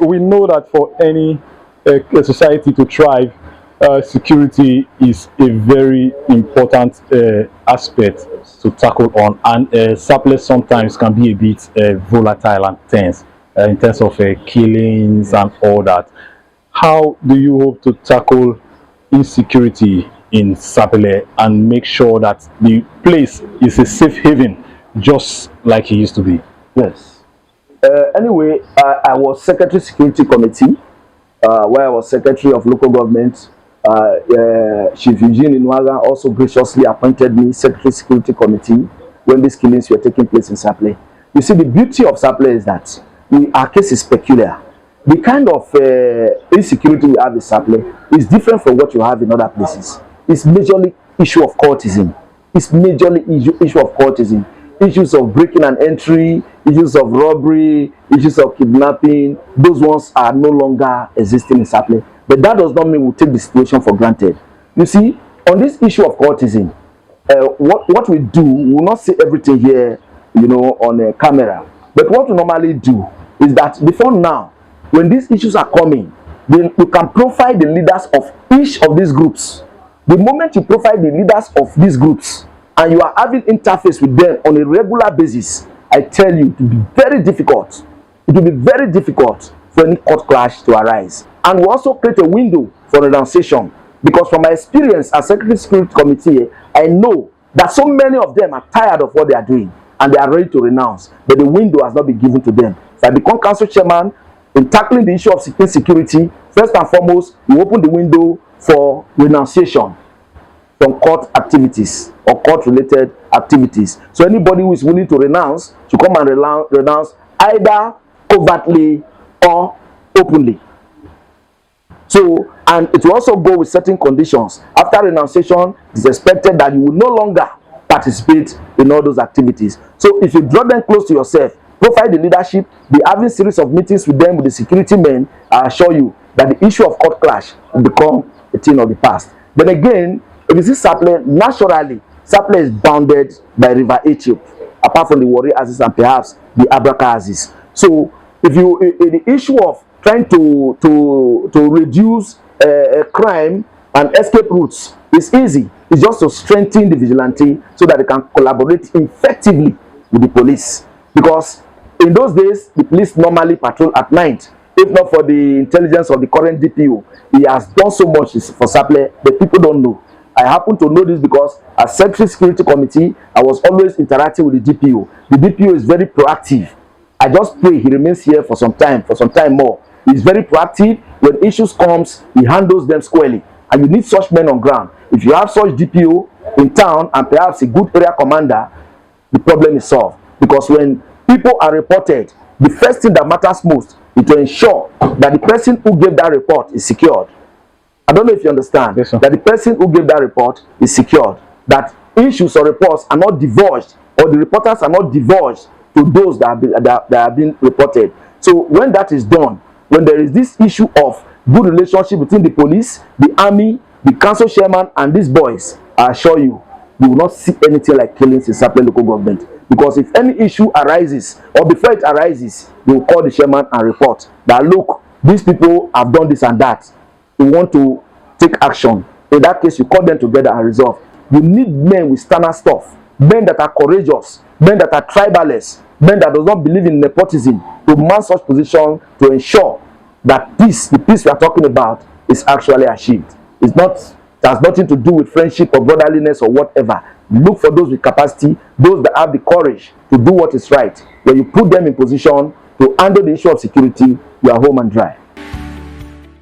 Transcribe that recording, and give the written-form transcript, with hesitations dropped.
we know that for any society to thrive, security is a very important aspect to tackle on, and Sapele sometimes can be a bit volatile and tense in terms of killings and all that. How do you hope to tackle insecurity in Sapele and make sure that the place is a safe haven, just like it used to be? Yes. Anyway, I was Secretary Security Committee, where I was Secretary of Local Government. Chief Eugene Inwaga also graciously appointed me Secretary Security Committee when these killings were taking place in Sapele. You see, the beauty of Sapele is that our case is peculiar. The kind of insecurity we have in Sapele is different from what you have in other places. It's majorly issue of cultism. It's majorly issue of cultism. Issues of breaking and entry, issues of robbery, issues of kidnapping. Those ones are no longer existing in Sapele. But that does not mean we take the situation for granted. You see, on this issue of cultism, what we do, we will not say everything here, you know, on a camera. But what we normally do is that before now, when these issues are coming, then you can profile the leaders of each of these groups. The moment you profile the leaders of these groups and you are having interface with them on a regular basis, I tell you, it will be very difficult. It will be very difficult for any court clash to arise. And we also create a window for renunciation, because from my experience as Secretary Security Committee, I know that so many of them are tired of what they are doing and they are ready to renounce, but the window has not been given to them. If I become council chairman, in tackling the issue of security, first and foremost, we open the window for renunciation from court activities or court-related activities. So anybody who is willing to renounce should come and renounce either covertly or openly. So, and it will also go with certain conditions. After renunciation, it is expected that you will no longer participate in all those activities. So if you draw them close to yourself, profile the leadership, be having series of meetings with them, with the security men, I assure you that the issue of court clash will become a thing of the past. Then again, if you see Sapele, naturally, Sapele is bounded by River Ethiopia, apart from the Warri Axis and perhaps the Abraka Axis. So, if you the issue of trying to reduce crime and escape routes is easy. It's just to strengthen the vigilante so that they can collaborate effectively with the police. Because in those days, the police normally patrol at night. If not for the intelligence of the current DPO, he has done so much for Sapele, but people don't know. I happen to know this because as Secretary Security Committee, I was always interacting with the DPO. The DPO is very proactive. I just pray he remains here for some time more. He's very proactive. When issues comes, he handles them squarely. And you need such men on ground. If you have such DPO in town and perhaps a good area commander, the problem is solved. Because when people are reported, the first thing that matters most is to ensure that the person who gave that report is secured. I don't know if you understand. Yes, that the person who gave that report is secured. That issues or reports are not divulged, or the reporters are not divulged to those that have been reported. So when that is done, when there is this issue of good relationship between the police, the army, the council chairman, and these boys, I assure you, you will not see anything like killings in Sapele local government. Because if any issue arises, or before it arises, they will call the chairman and report that, look, these people have done this and that. We want to take action. In that case, you call them together and resolve. You need men with standard stuff, men that are courageous, men that are tribalist, men that does not believe in nepotism, to man such position to ensure that peace, the peace we are talking about, is actually achieved. It has nothing to do with friendship or brotherliness or whatever. Look for those with capacity, those that have the courage to do what is right. When you put them in position to handle the issue of security, you are home and dry.